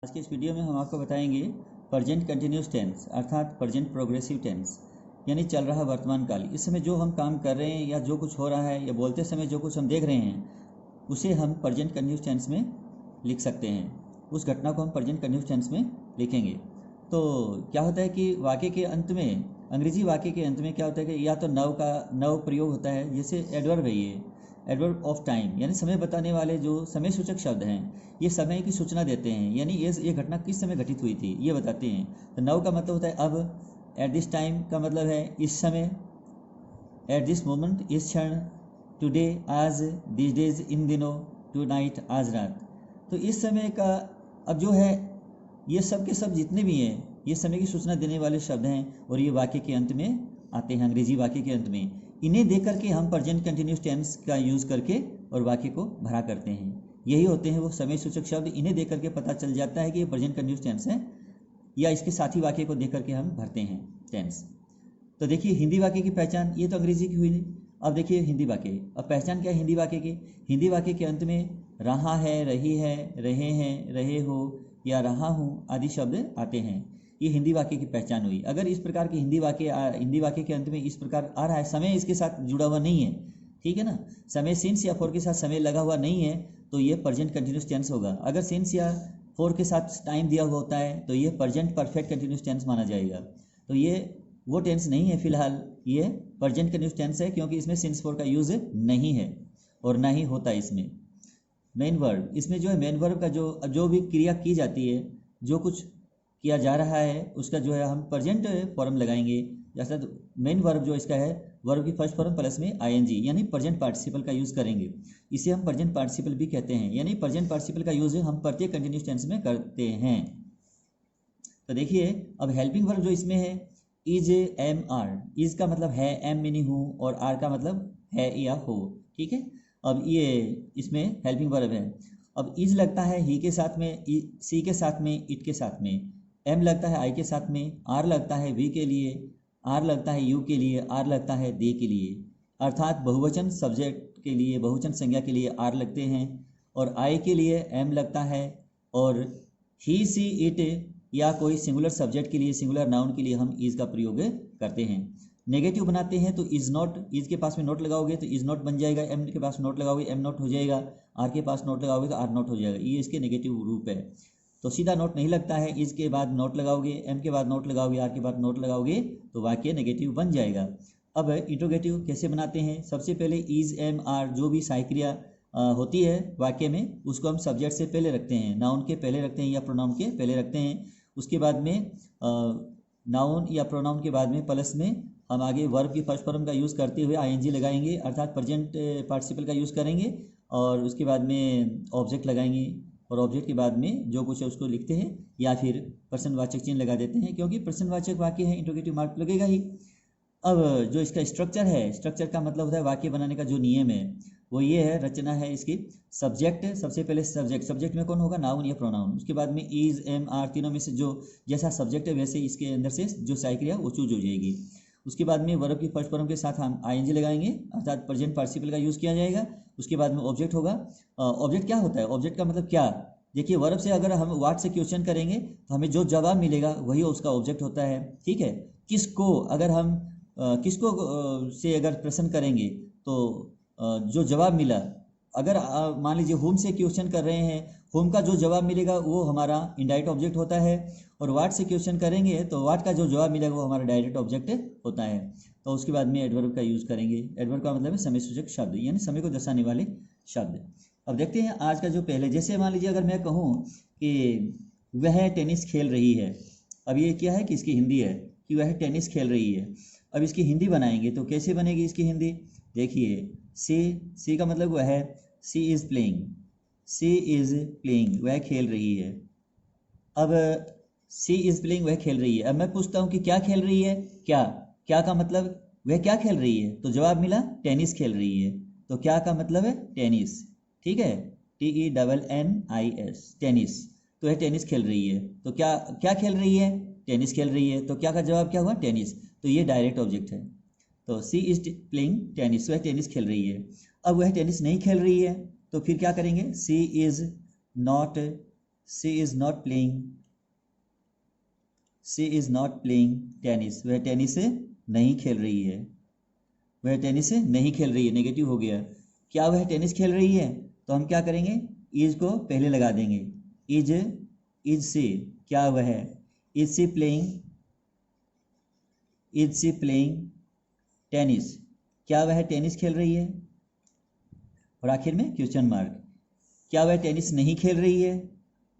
आज के इस वीडियो में हम आपको बताएंगे प्रेजेंट कंटिन्यूस टेंस अर्थात प्रेजेंट प्रोग्रेसिव टेंस यानी चल रहा वर्तमान काल। इस समय जो हम काम कर रहे हैं या जो कुछ हो रहा है या बोलते समय जो कुछ हम देख रहे हैं उसे हम प्रेजेंट कंटिन्यूस टेंस में लिख सकते हैं। उस घटना को हम प्रेजेंट कंटिन्यूस टेंस में लिखेंगे। तो क्या होता है कि वाक्य के अंत में, अंग्रेजी वाक्य के अंत में क्या होता है कि या तो नव प्रयोग होता है, जैसे एडवर्ब है, ये एडवर्ब ऑफ टाइम यानी समय बताने वाले जो समय सूचक शब्द हैं, ये समय की सूचना देते हैं, यानी ये घटना किस समय घटित हुई थी ये बताते हैं। तो नव का मतलब होता है अब, एट दिस टाइम का मतलब है इस समय, एट दिस मोमेंट इस क्षण, टुडे आज, दिस डेज इन दिनों, टू नाइट आज रात। तो इस समय का अब जो है ये सब के सब जितने भी हैं ये समय की सूचना देने वाले शब्द हैं और ये वाक्य के अंत में आते हैं, अंग्रेजी वाक्य के अंत में। इन्हें देख करके हम प्रेजेंट कंटिन्यूस टेंस का यूज़ करके और वाक्य को भरा करते हैं। यही होते हैं वो समय सूचक शब्द। इन्हें देख करके पता चल जाता है कि ये प्रेजेंट कंटिन्यूस टेंस है, या इसके साथी वाक्य को देख करके हम भरते हैं टेंस। तो देखिए हिंदी वाक्य की पहचान, ये तो अंग्रेजी की हुई नहीं। अब देखिए हिंदी वाक्य, अब पहचान क्या है हिंदी वाक्य की। हिंदी वाक्य के अंत में रहा है, रही है, रहे हैं, रहे हो या रहा हूँ आदि शब्द आते हैं। ये हिंदी वाक्य की पहचान हुई। अगर इस प्रकार की हिंदी वाक्य के अंत में इस प्रकार आ रहा है, समय इसके साथ जुड़ा हुआ नहीं है, ठीक है ना, समय सिंस या फॉर के साथ समय लगा हुआ नहीं है, तो ये प्रेजेंट कंटिन्यूस टेंस होगा। अगर सिंस या फॉर के साथ टाइम दिया हुआ होता है तो ये प्रेजेंट परफेक्ट कंटिन्यूस टेंस माना जाएगा। तो ये वो टेंस नहीं है, फिलहाल ये प्रेजेंट कंटिन्यूस टेंस है, क्योंकि इसमें सिंस फॉर का यूज नहीं है और ना ही होता है इसमें। मेन वर्ब, इसमें जो है मेन वर्ब का जो भी क्रिया की जाती है, जो कुछ किया जा रहा है उसका जो है हम प्रेजेंट फॉर्म लगाएंगे। जैसा मेन वर्ब जो इसका है, वर्ब की फर्स्ट फॉर्म प्लस में आईएनजी यानी प्रेजेंट पार्टिसिपल का यूज़ करेंगे। इसे हम प्रेजेंट पार्टिसिपल भी कहते हैं, यानी प्रेजेंट पार्टिसिपल का यूज़ हम प्रत्येक कंटिन्यूस टेंस में करते हैं। तो देखिए अब हेल्पिंग वर्ब जो इसमें है, इज, एम, आर। इज का मतलब है, एम मीनिंग हूँ, और आर का मतलब है या हो, ठीक है। अब ये इसमें हेल्पिंग वर्ब है। अब इज लगता है ही के साथ में, सी के साथ में, इट के साथ में। एम लगता है आई के साथ में, आर लगता है वी के लिए, आर लगता है यू के लिए, आर लगता है दे के लिए। अर्थात बहुवचन सब्जेक्ट के लिए, बहुवचन संज्ञा के लिए आर लगते हैं, और आई के लिए एम लगता है, और ही, सी, इट या कोई सिंगुलर सब्जेक्ट के लिए, सिंगुलर नाउन के लिए हम इज का प्रयोग करते हैं। नेगेटिव बनाते हैं तो इज नॉट, इज के पास में नोट लगाओगे तो इज नॉट बन जाएगा, एम के पास नोट लगाओगे एम नॉट हो जाएगा, आर के पास नोट लगाओगे तो आर नॉट हो जाएगा। ये इसके नेगेटिव रूप है। तो सीधा नोट नहीं लगता है, इज के बाद नोट लगाओगे, एम के बाद नोट लगाओगे, आर के बाद नोट लगाओगे तो वाक्य नेगेटिव बन जाएगा। अब इंट्रोगेटिव कैसे बनाते हैं, सबसे पहले इज, एम, आर जो भी सहायक क्रिया होती है वाक्य में, उसको हम सब्जेक्ट से पहले रखते हैं, नाउन के पहले रखते हैं या प्रोनाउन के पहले रखते हैं। उसके बाद में नाउन या प्रोनाउन के बाद में प्लस में हम आगे वर्ब की फर्स्ट फॉर्म का यूज़ करते हुए आईएनजी लगाएंगे, अर्थात प्रेजेंट पार्टिसिपल का यूज़ करेंगे, और उसके बाद में ऑब्जेक्ट लगाएंगे, और ऑब्जेक्ट के बाद में जो कुछ है उसको लिखते हैं, या फिर प्रश्नवाचक चिन्ह लगा देते हैं, क्योंकि प्रश्नवाचक वाक्य है, इंट्रोगेटिव मार्क लगेगा ही। अब जो इसका स्ट्रक्चर है, स्ट्रक्चर का मतलब होता है वाक्य बनाने का जो नियम है वो ये है, रचना है इसकी। सब्जेक्ट, सबसे पहले सब्जेक्ट में कौन होगा, नाउन या प्रोनाउन। उसके बाद में इज, एम, आर तीनों में से जो जैसा सब्जेक्ट है वैसे इसके अंदर से जो सहायक क्रिया वो चूज हो जाएगी। उसके बाद में वर्ब की फर्स्ट फॉर्म के साथ हम आईएनजी लगाएंगे, अर्थात प्रेजेंट पार्टिसिपल का यूज़ किया जाएगा। उसके बाद में ऑब्जेक्ट होगा। ऑब्जेक्ट क्या होता है, ऑब्जेक्ट का मतलब क्या, देखिए वर्ब से अगर हम व्हाट से क्वेश्चन करेंगे तो हमें जो जवाब मिलेगा वही उसका ऑब्जेक्ट होता है, ठीक है। किसको, अगर हम किसको से अगर प्रश्न करेंगे तो जो जवाब मिला, अगर मान लीजिए होम से क्वेश्चन कर रहे हैं, होम का जो जवाब मिलेगा वो हमारा इनडायरेक्ट ऑब्जेक्ट होता है, और वाट से क्वेश्चन करेंगे तो वाट का जो जवाब मिलेगा वो हमारा डायरेक्ट ऑब्जेक्ट होता है। तो उसके बाद में एडवर्ब का यूज़ करेंगे। एडवर्ब का मतलब है समय सूचक शब्द, यानी समय को दर्शाने वाले शब्द। अब देखते हैं आज का जो पहले, जैसे मान लीजिए अगर मैं कहूँ कि वह टेनिस खेल रही है। अब ये क्या है कि इसकी हिंदी है कि वह टेनिस खेल रही है। अब इसकी हिंदी बनाएंगे तो कैसे बनेगी इसकी हिंदी, देखिए सी का मतलब वह है, she is playing, she is playing वह खेल रही है। अब सी इज़ प्लेइंग वह खेल रही है। अब मैं पूछता हूँ कि क्या खेल रही है, क्या का मतलब वह क्या खेल रही है, तो जवाब मिला टेनिस खेल रही है। तो क्या का मतलब है टेनिस, ठीक है, TENNIS, टेनिस। तो वह टेनिस खेल रही है। तो क्या क्या खेल रही है, टेनिस खेल रही है। तो क्या का जवाब क्या हुआ, टेनिस। तो ये डायरेक्ट ऑब्जेक्ट है। तो सी इज प्लेइंग टेनिस, वह टेनिस खेल रही है। अब वह टेनिस नहीं खेल रही है तो फिर क्या करेंगे, she is not she is not playing, she is not playing tennis, वह टेनिस नहीं खेल रही है, वह टेनिस नहीं खेल रही है, नेगेटिव हो गया। क्या वह टेनिस खेल रही है, तो हम क्या करेंगे, इज को पहले लगा देंगे। इज सी, क्या वह, is she playing, is she playing tennis, क्या वह टेनिस खेल रही है, और आखिर में क्वेश्चन मार्क। क्या वह टेनिस नहीं खेल रही है,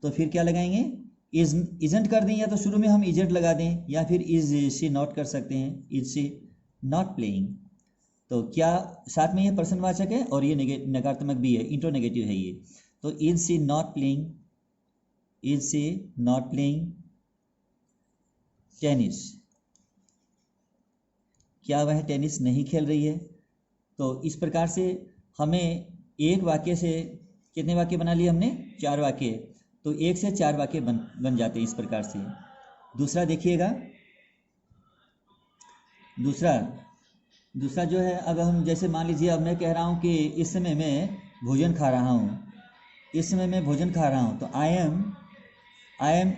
तो फिर क्या लगाएंगे, इजंट कर दें, या तो शुरू में हम इजंट लगा दें, या फिर इज शी नॉट कर सकते हैं, इज शी नॉट प्लेइंग। तो क्या साथ में ये प्रश्नवाचक है और ये नकारात्मक भी है, इंट्रो नेगेटिव है ये। तो is she not playing, is she not playing tennis, क्या वह टेनिस नहीं खेल रही है। तो इस प्रकार से हमें एक वाक्य से कितने वाक्य बना लिए हमने, 4 वाक्य। तो 1 से 4 वाक्य बन जाते हैं इस प्रकार से। दूसरा देखिएगा, दूसरा जो है, अब हम जैसे मान लीजिए, अब मैं कह रहा हूँ कि इस समय मैं भोजन खा रहा हूँ, इस समय मैं भोजन खा रहा हूँ। तो आई एम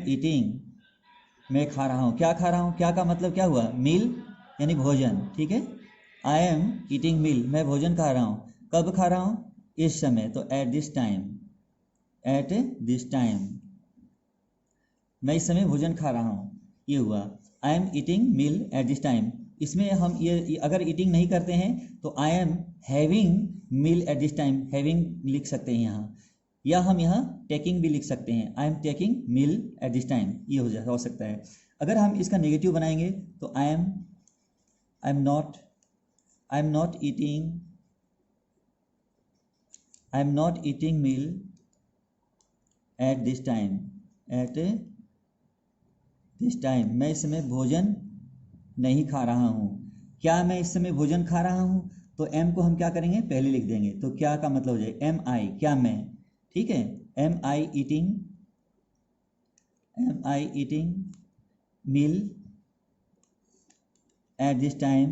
ईटिंग, मैं खा रहा हूँ, क्या खा रहा हूँ, क्या का मतलब क्या हुआ, मील यानी भोजन, ठीक है। आई एम ईटिंग मील, मैं भोजन खा रहा हूँ, कब खा रहा हूँ, इस समय, तो एट दिस टाइम, मैं इस समय भोजन खा रहा हूँ, ये हुआ। I am eating meal at this time, इसमें हम ये अगर ईटिंग नहीं करते हैं तो I am having meal at this time, having लिख सकते हैं यहाँ, या हम यहाँ टेकिंग भी लिख सकते हैं, I am taking meal at this time, ये हो सकता है। अगर हम इसका नेगेटिव बनाएंगे तो I am not eating meal at this time, मैं इस समय भोजन नहीं खा रहा हूँ। क्या मैं इस समय भोजन खा रहा हूँ, तो एम को हम क्या करेंगे, पहले लिख देंगे। तो क्या का मतलब हो जाए, एम आई, क्या मैं, ठीक है। Am I eating meal at this time,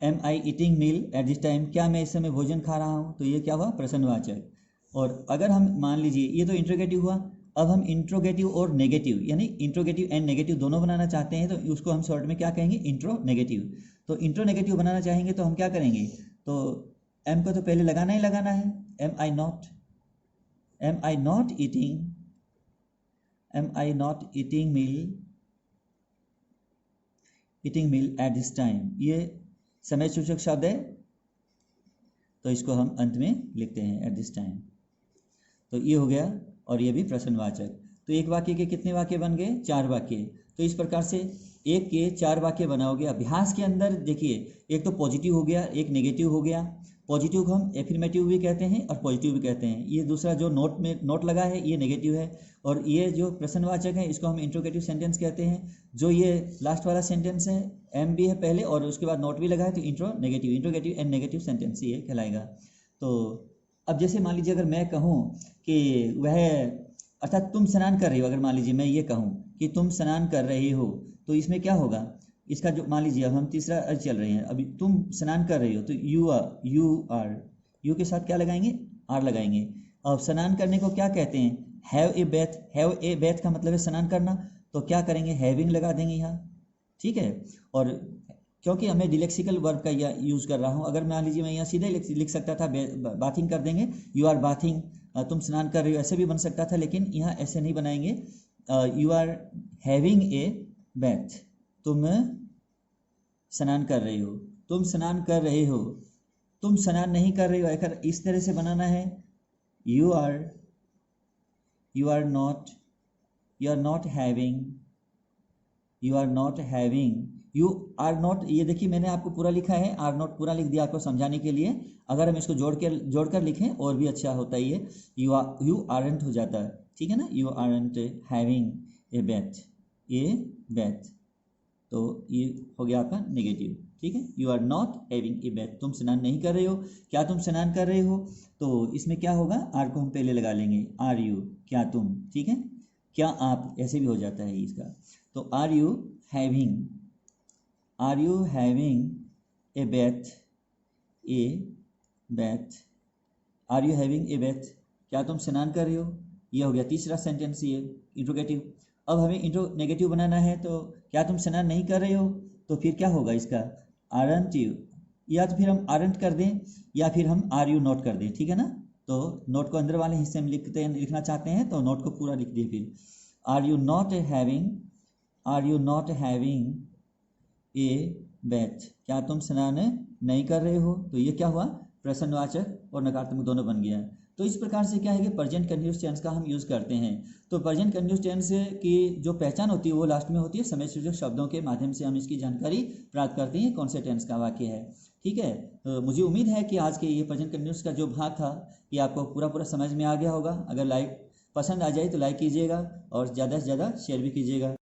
am I eating meal at this time, क्या मैं इस समय भोजन खा रहा हूँ। तो ये क्या हुआ, प्रश्नवाचक। और अगर हम मान लीजिए, ये तो इंट्रोगेटिव हुआ, अब हम इंट्रोगेटिव और नेगेटिव, यानी इंट्रोगेटिव एंड नेगेटिव दोनों बनाना चाहते हैं, तो उसको हम शॉर्ट में क्या कहेंगे, इंट्रो नेगेटिव। तो इंट्रो नेगेटिव बनाना चाहेंगे तो हम क्या करेंगे, तो एम को तो पहले लगाना ही लगाना है, am I not eating meal at this time, ये समय सूचक शब्द है, तो इसको हम अंत में लिखते हैं एट दिस टाइम। तो ये हो गया, और ये भी प्रश्नवाचक। तो एक वाक्य के कितने वाक्य बन गए, 4 वाक्य। तो इस प्रकार से एक के 4 वाक्य बनाओगे। अभ्यास के अंदर देखिए, एक तो पॉजिटिव हो गया, एक नेगेटिव हो गया। पॉजिटिव को हम एफर्मेटिव भी कहते हैं और पॉजिटिव भी कहते हैं। ये दूसरा जो नोट लगा है ये नेगेटिव है, और ये जो प्रश्नवाचक है इसको हम इंट्रोगेटिव सेंटेंस कहते हैं। जो ये लास्ट वाला सेंटेंस है, एम भी है पहले और उसके बाद नोट भी लगा है, तो इंट्रोगेटिव एंड नेगेटिव सेंटेंस ये कहलाएगा। तो अब जैसे मान लीजिए, अगर मैं कहूँ कि वह, अर्थात तुम स्नान कर रही हो, अगर मान लीजिए मैं ये कहूँ कि तुम स्नान कर रही हो, तो इसमें क्या होगा, इसका जो मान लीजिए, अब हम तीसरा अर्थ चल रहे हैं, अभी तुम स्नान कर रही हो, तो यू के साथ क्या लगाएंगे, आर लगाएंगे। अब स्नान करने को क्या कहते हैं, हैव ए बैथ का मतलब है स्नान करना, तो क्या करेंगे, हैविंग लगा देंगे यहाँ, ठीक है। और क्योंकि हमें डिलेक्सिकल वर्ब का यूज़ कर रहा हूँ, अगर मान लीजिए मैं यहाँ सीधे लिख सकता था, बाथिंग कर देंगे, यू आर बाथिंग, तुम स्नान कर रही हो, ऐसे भी बन सकता था, लेकिन यहाँ ऐसे नहीं बनाएंगे। You are having a bath, तुम स्नान कर रही हो, तुम स्नान कर रहे हो, तुम स्नान नहीं कर रही हो, अगर इस तरह से बनाना है, यू आर नॉट, ये देखिए मैंने आपको पूरा लिखा है, आर नॉट पूरा लिख दिया आपको समझाने के लिए। अगर हम इसको जोड़कर लिखें और भी अच्छा होता है, ये यू आरंट हो जाता है, ठीक है ना, you aren't having a bath, तो ये हो गया आपका नेगेटिव, ठीक है। You are not having a bath, तुम स्नान नहीं कर रहे हो, क्या तुम स्नान कर रहे हो, तो इसमें क्या होगा, आर को हम पहले लगा लेंगे, आर यू, क्या तुम, ठीक है, क्या आप, ऐसे भी हो जाता है इसका। तो are you having a bath a bath, are you having a bath, क्या तुम स्नान कर रहे हो। ये हो गया तीसरा सेंटेंस, ये इंट्रोगेटिव। अब हमें नेगेटिव बनाना है, तो क्या तुम स्नान नहीं कर रहे हो, तो फिर क्या होगा इसका, आरंट यू, या तो फिर हम आरंट कर दें या फिर हम आर यू नॉट कर दें, ठीक है ना। तो नोट को अंदर वाले हिस्से में लिखना चाहते हैं तो नोट को पूरा लिख दिए। फिर are you not having a bath, क्या तुम स्नान नहीं कर रहे हो, तो ये क्या हुआ, प्रश्नवाचक और नकारात्मक दोनों बन गया। तो इस प्रकार से क्या है कि प्रेजेंट कंटिन्यूअस टेंस का हम यूज़ करते हैं। तो प्रेजेंट कंटिन्यूअस टेंस की जो पहचान होती है वो लास्ट में होती है, समय सूचक शब्दों के माध्यम से हम इसकी जानकारी प्राप्त करते हैं कौन से टेंस का वाक्य है, ठीक है। तो मुझे उम्मीद है कि आज के ये प्रेजेंट कंटिन्यूअस का जो भाग था ये आपको पूरा समझ में आ गया होगा। अगर पसंद आ जाए तो लाइक कीजिएगा और ज़्यादा से ज़्यादा शेयर भी कीजिएगा।